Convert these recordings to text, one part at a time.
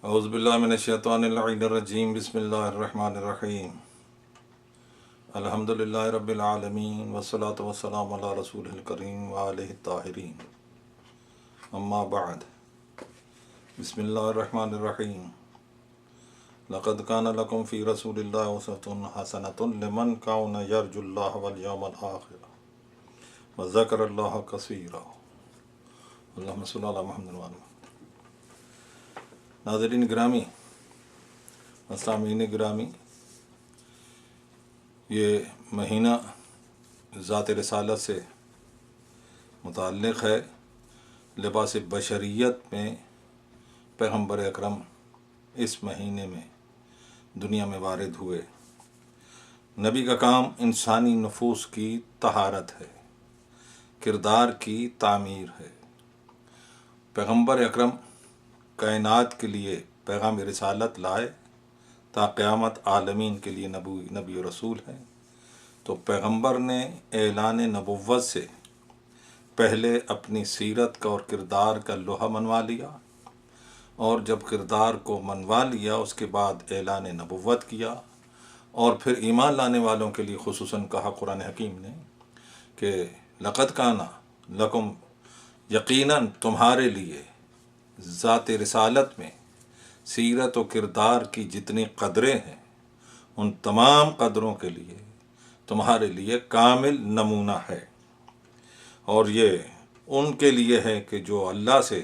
اعوذ باللہ من الشیطان اللعین الرجیم بسم اللہ الرحمن الرحیم الحمد للہ رب العالمین والصلاة والسلام علی رسول الکریم وآلہ الطاہرین اما بعد بسم اللہ الرحمن الرحیم لقد کان لکم فی رسول اللہ اسوۃ حسنۃ لمن کان یرجو اللہ والیوم الآخر وذکر اللہ کثیرا اللہم صلی علی محمد وآلہ. ناظرین گرامی، سامعین گرامی، یہ مہینہ ذات رسالت سے متعلق ہے. لباس بشریت میں پیغمبر اکرم اس مہینے میں دنیا میں وارد ہوئے. نبی کا کام انسانی نفوس کی طہارت ہے، کردار کی تعمیر ہے. پیغمبر اکرم کائنات کے لیے پیغام رسالت لائے تا قیامت عالمین کے لیے نبی و رسول ہے. تو پیغمبر نے اعلان نبوت سے پہلے اپنی سیرت کا اور کردار کا لوہا منوا لیا، اور جب کردار کو منوا لیا اس کے بعد اعلان نبوت کیا. اور پھر ایمان لانے والوں کے لیے خصوصاً کہا قرآن حکیم نے کہ لقد کان لکم، یقیناً تمہارے لیے ذات رسالت میں سیرت و کردار کی جتنی قدریں ہیں ان تمام قدروں کے لیے تمہارے لیے کامل نمونہ ہے. اور یہ ان کے لیے ہے کہ جو اللہ سے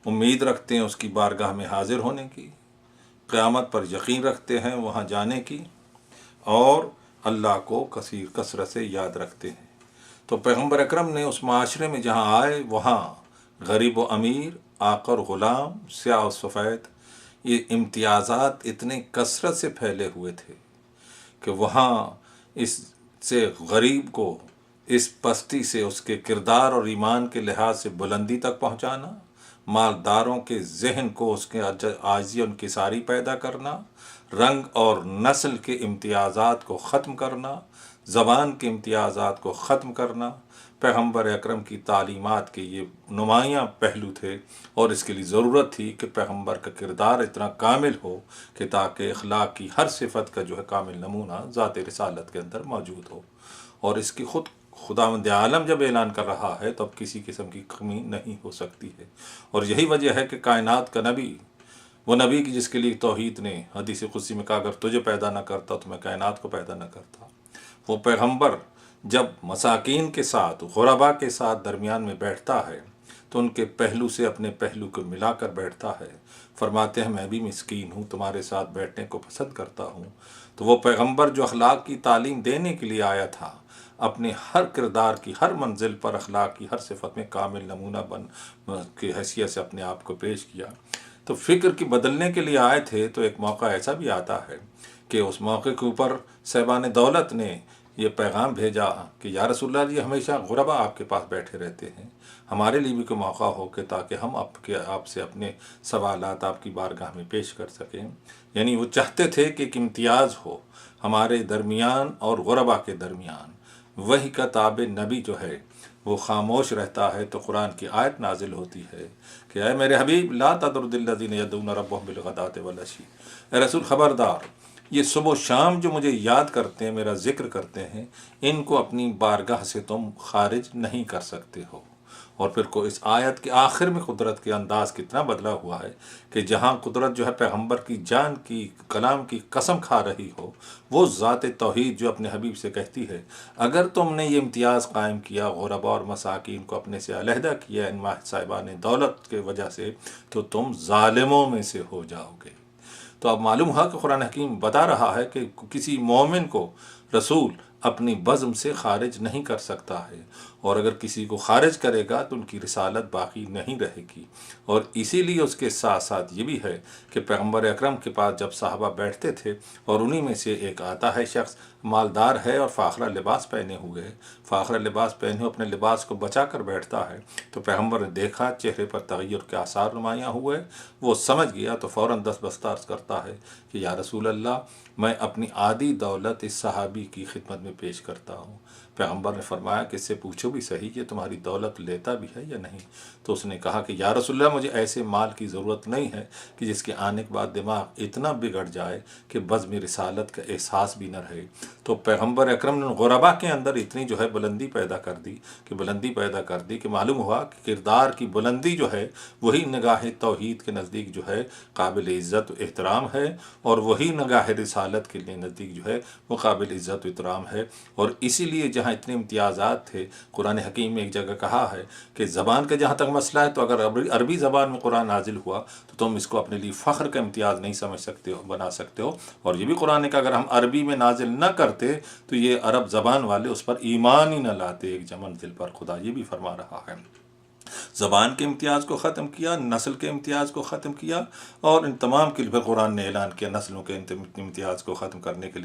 امید رکھتے ہیں اس کی بارگاہ میں حاضر ہونے کی، قیامت پر یقین رکھتے ہیں وہاں جانے کی، اور اللہ کو کثرت سے یاد رکھتے ہیں. تو پیغمبر اکرم نے اس معاشرے میں جہاں آئے وہاں غریب و امیر، آقا اور غلام، سیاہ و سفید، یہ امتیازات اتنے کثرت سے پھیلے ہوئے تھے کہ وہاں اس سے غریب کو اس پستی سے اس کے کردار اور ایمان کے لحاظ سے بلندی تک پہنچانا، مالداروں کے ذہن کو اس کے عاجزی اور انکساری پیدا کرنا، رنگ اور نسل کے امتیازات کو ختم کرنا، زبان کے امتیازات کو ختم کرنا. پیغمبر اکرم کی تعلیمات کے یہ نمایاں پہلو تھے، اور اس کے لیے ضرورت تھی کہ پیغمبر کا کردار اتنا کامل ہو کہ تاکہ اخلاق کی ہر صفت کا جو ہے کامل نمونہ ذات رسالت کے اندر موجود ہو. اور اس کی خود خداوند عالم جب اعلان کر رہا ہے تو اب کسی قسم کی کمی نہیں ہو سکتی ہے. اور یہی وجہ ہے کہ کائنات کا نبی، وہ نبی کی جس کے لیے توحید نے حدیث قدسی میں کہا اگر تجھے پیدا نہ کرتا تو میں کائنات کو پیدا نہ کرتا، وہ پیغمبر جب مساکین کے ساتھ، غربا کے ساتھ درمیان میں بیٹھتا ہے تو ان کے پہلو سے اپنے پہلو کو ملا کر بیٹھتا ہے. فرماتے ہیں میں بھی مسکین ہوں، تمہارے ساتھ بیٹھنے کو پسند کرتا ہوں. تو وہ پیغمبر جو اخلاق کی تعلیم دینے کے لیے آیا تھا، اپنے ہر کردار کی ہر منزل پر اخلاق کی ہر صفت میں کامل نمونہ بن کی حیثیت سے اپنے آپ کو پیش کیا. تو فکر کی بدلنے کے لیے آئے تھے. تو ایک موقع ایسا بھی آتا ہے کہ اس موقع کے اوپر صاحبان دولت نے یہ پیغام بھیجا کہ یا رسول اللہ جی ہمیشہ غربا آپ کے پاس بیٹھے رہتے ہیں، ہمارے لیے بھی کوئی موقع ہو کہ تاکہ ہم آپ سے اپنے سوالات آپ کی بارگاہ میں پیش کر سکیں. یعنی وہ چاہتے تھے کہ ایک امتیاز ہو ہمارے درمیان اور غربا کے درمیان. وہی کا تابع نبی جو ہے وہ خاموش رہتا ہے تو قرآن کی آیت نازل ہوتی ہے کہ اے میرے حبیب لا تطرد الذین یدعون ربهم بالغداۃ والعشی، اے رسول خبردار، یہ صبح و شام جو مجھے یاد کرتے ہیں، میرا ذکر کرتے ہیں، ان کو اپنی بارگاہ سے تم خارج نہیں کر سکتے ہو. اور پھر کو اس آیت کے آخر میں قدرت کے انداز کتنا بدلا ہوا ہے کہ جہاں قدرت جو ہے پیغمبر کی جان کی کلام کی قسم کھا رہی ہو، وہ ذات توحید جو اپنے حبیب سے کہتی ہے اگر تم نے یہ امتیاز قائم کیا، غربا اور مساکین کو اپنے سے علیحدہ کیا ان صاحبان دولت کے وجہ سے، تو تم ظالموں میں سے ہو جاؤ گے. تو اب معلوم ہوا کہ قرآن حکیم بتا رہا ہے کہ کسی مومن کو رسول اپنی بزم سے خارج نہیں کر سکتا ہے، اور اگر کسی کو خارج کرے گا تو ان کی رسالت باقی نہیں رہے گی. اور اسی لیے اس کے ساتھ ساتھ یہ بھی ہے کہ پیغمبر اکرم کے پاس جب صحابہ بیٹھتے تھے اور انہی میں سے ایک آتا ہے شخص، مالدار ہے اور فاخرہ لباس پہنے ہوئے، فاخرہ لباس پہنے اپنے لباس کو بچا کر بیٹھتا ہے، تو پیغمبر نے دیکھا چہرے پر تغیر کے آثار نمایاں ہوئے. وہ سمجھ گیا تو فوراً دستبردار کرتا ہے کہ یا رسول اللہ میں اپنی آدھی دولت اس صحابی کی خدمت میں پیش کرتا ہوں. پیغمبر نے فرمایا کہ اس سے پوچھو بھی صحیح کہ تمہاری دولت لیتا بھی ہے یا نہیں. تو اس نے کہا کہ یا رسول اللہ مجھے ایسے مال کی ضرورت نہیں ہے کہ جس کے آنے کے بعد دماغ اتنا بگڑ جائے کہ بزم رسالت کا احساس بھی نہ رہے. تو پیغمبر اکرم نے غربا کے اندر اتنی جو ہے بلندی پیدا کر دی کہ معلوم ہوا کہ کردار کی بلندی جو ہے وہی نگاہ توحید کے نزدیک جو ہے قابل عزت و احترام ہے، اور وہی نگاہ رسالت کے نزدیک جو ہے وہ قابل عزت و احترام ہے. اور اسی لیے جہاں اتنے امتیازات تھے، قرآن حکیم میں ایک جگہ کہا ہے کہ زبان کا جہاں تک مسئلہ ہے تو اگر عربی زبان میں قرآن نازل ہوا تو تم اس کو اپنے لیے فخر کا امتیاز نہیں سمجھ سکتے ہو، بنا سکتے ہو. اور یہ بھی قرآن کا اگر ہم عربی میں نازل نہ کرتے تو یہ عرب زبان والے اس پر ایمان ہی نہ لاتے ایک منزل پر. خدا یہ بھی فرما رہا ہے. زبان کے امتیاز کو ختم کیا، نسل کے امتیاز کو ختم کیا، اور ان تمام کے لیے قرآن نے اعلان کیا نسلوں کے امتیاز کو ختم کرنے کے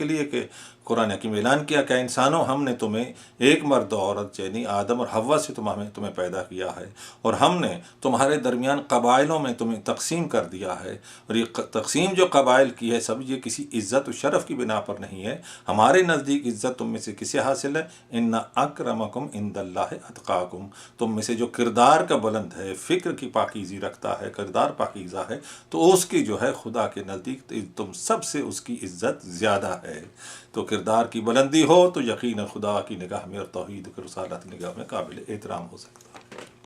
لیے کہ قرآن حکیم اعلان کیا کہ انسانوں ہم نے تمہیں ایک مرد و عورت یعنی آدم اور حوا سے تمہیں پیدا کیا ہے، اور ہم نے تمہارے درمیان قبائلوں میں تمہیں تقسیم کر دیا ہے. اور یہ تقسیم جو قبائل کی ہے سب یہ کسی عزت و شرف کی بنا پر نہیں ہے. ہمارے نزدیک عزت تم میں سے کسے حاصل ہے؟ ان اکرمکم عند اللہ اتقاکم. تم میں سے جو کردار کا بلند ہے، فکر کی پاکیزی رکھتا ہے، کردار پاکیزہ ہے، تو اس کی جو ہے خدا کے نزدیک تم سب سے اس کی عزت زیادہ ہے. تو کردار کی بلندی ہو تو یقیناً خدا کی نگاہ میں اور توحید کی رسالت کی نگاہ میں قابل احترام ہو سکتا ہے.